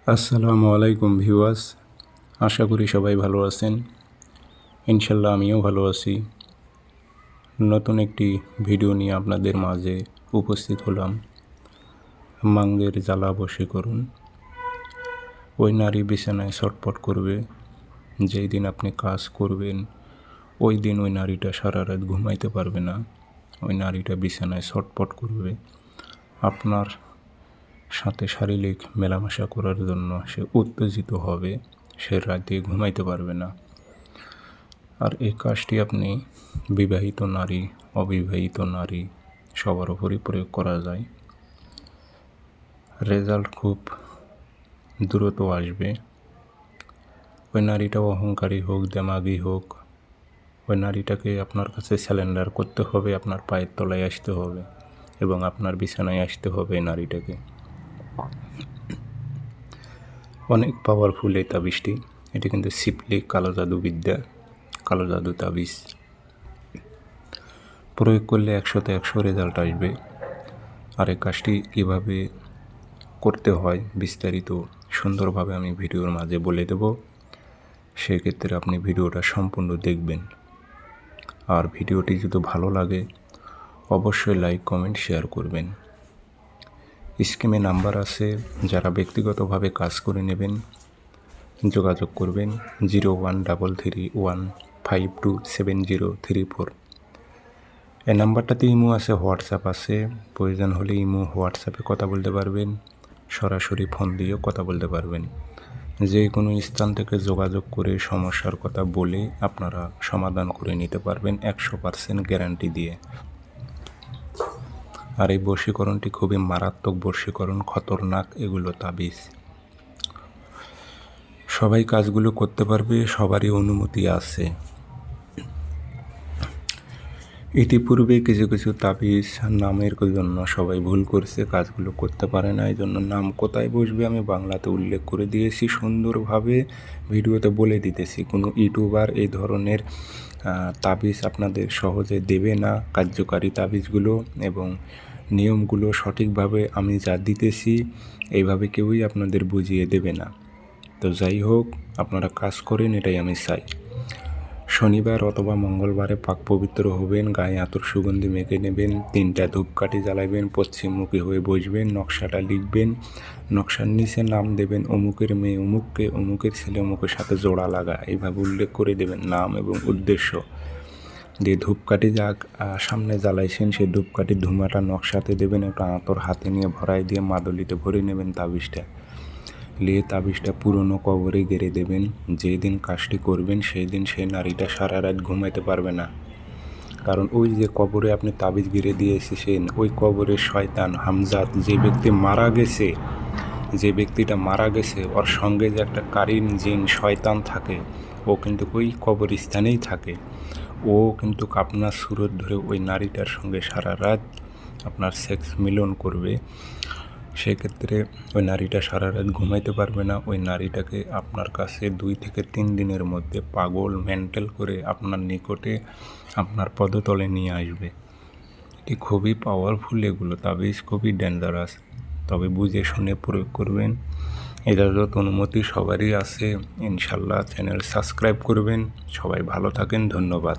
আসসালামু আলাইকুম ভিউয়ার্স, আশা করি সবাই ভালো আছেন। ইনশাল্লাহ আমিও ভালো আছি। নতুন একটি ভিডিও নিয়ে আপনাদের মাঝে উপস্থিত হলাম। মাঙ্গের জ্বালা বশে করুন। ওই নারী বিছানায় ছটপট করবে, যেই দিন আপনি কাজ করবেন ওই দিন ওই নারীটা সারা রাত ঘুমাইতে পারবে না। ওই নারীটা বিছানায় ছটপট করবে, আপনার সাথে শারীরিক মেলামেশা করার জন্য সে উত্তেজিত হবে, সে রাতে ঘুমাইতে পারবে না। আর এই কাজটি আপনি বিবাহিত নারী, অবিবাহিত নারী সবার উপরই প্রয়োগ করা যায়। রেজাল্ট খুব দ্রুত আসবে। ওই নারীটা অহংকারী হোক, দেমাগী হোক, ওই নারীটাকে আপনার কাছে স্যালেন্ডার করতে হবে, আপনার পায়ের তলায় আসতে হবে এবং আপনার বিছানায় আসতে হবে এই নারীটাকে। অনেক পাওয়ারফুল এই তাবিজটি। এটি কিন্তু সিপলি কালো জাদু বিদ্যা, কালো জাদু তাবিজ। প্রয়োগ করলে 100তে 100 রেজাল্ট আসবে। আর এই কাজটি কীভাবে করতে হয় বিস্তারিত সুন্দরভাবে আমি ভিডিওর মাঝে বলে দেব। সেক্ষেত্রে আপনি ভিডিওটা সম্পূর্ণ দেখবেন। আর ভিডিওটি যদি ভালো লাগে অবশ্যই লাইক, কমেন্ট, শেয়ার করবেন। স্ক্রিনে নাম্বার আছে, যারা ব্যক্তিগতভাবে কাজ করে নেবেন যোগাযোগ করবেন 0133152734। এই নাম্বারটাতে ইমো আছে, হোয়াটসঅ্যাপ আছে। প্রয়োজন হলে ইমো, হোয়াটসঅ্যাপে কথা বলতে পারবেন, সরাসরি ফোন দিয়েও কথা বলতে পারবেন। যে কোনো স্থান থেকে যোগাযোগ করে সমস্যার কথা বলে আপনারা সমাধান করে নিতে পারবেন 100% গ্যারান্টি দিয়ে। আর এই বশীকরণটি খুবই মারাত্মক বশীকরণ, খতরনাক এগুলো তাবিজ। সবাই কাজগুলো করতে পারবে, সবারই অনুমতি আছে। ইতিপূর্বে কিছু কিছু তাবিজ নামের জন্য সবাই ভুল করছে, কাজগুলো করতে পারে না। এই জন্য নাম কোথায় বসবে আমি বাংলাতে উল্লেখ করে দিয়েছি, সুন্দরভাবে ভিডিওতে বলে দিতেছি। কোনো ইউটিউবার এই ধরনের তাবিজ আপনাদের সহজে দেবে না, কার্যকারী তাবিজগুলো এবং নিয়মগুলো সঠিকভাবে আমি যা দিতেছি এইভাবে কেউই আপনাদের বুঝিয়ে দেবে না। তো যাই হোক, আপনারা কাজ করেন, এটাই আমি চাই। শনিবার অথবা মঙ্গলবারে পাক পবিত্র হবেন, গায়ে আতর সুগন্ধি মেখে নেবেন, 3টা ধূপকাঠি জ্বালাবেন, পশ্চিমমুখী হয়ে বসবেন, নকশাটা লিখবেন, নকশার নিচে নাম দেবেন, অমুকের মেয়ে অমুককে, অমুকের ছেলে অমুকের সাথে জোড়া লাগা, এইভাবে উল্লেখ করে দেবেন নাম এবং উদ্দেশ্য দিয়ে। ধূপকাঠি যা সামনে জ্বালাইছেন সেই ধূপকাঠির ধুমাটা নকশাতে দেবেন, একটা আতর হাতে নিয়ে ভরাই দিয়ে মাদলিতে ভরে নেবেন তাবিজটা। নিয়ে তাবিজটা পুরনো কবরে গেড়ে দেবেন। যেই দিন কাজটি করবেন সেই দিন সেই নারীটা সারা রাত ঘুমাইতে পারবে না। কারণ ওই যে কবরে আপনি তাবিজ গেড়ে দিয়ে এসেছেন, ওই কবরের শয়তান হামজাত, যে ব্যক্তি মারা গেছে, যে ব্যক্তিটা মারা গেছে ওর সঙ্গে যে একটা কারিন জিন শয়তান থাকে, ও কিন্তু ওই কবরস্থানেই থাকে। ও কিন্তু আপনার সুরত ধরে ওই নারীটার সঙ্গে সারা রাত আপনার সেক্স মিলন করবে। সেক্ষেত্রে ওই নারীটা সারা রাত ঘুমাইতে পারবে না। ওই নারীটাকে আপনার কাছে 2 থেকে 3 দিনের মধ্যে পাগল মেন্টাল করে আপনার নিকটে আপনার পদতলে নিয়ে আসবে। এটি খুবই পাওয়ারফুল, এগুলো তাবিজ খুবই ডেঞ্জারাস, তবে বুঝে শুনে প্রয়োগ করবেন। ইজাজত অনুমতি সবারই আছে। ইনশাল্লাহ চ্যানেল সাবস্ক্রাইব করবেন। সবাই ভালো থাকেন, ধন্যবাদ।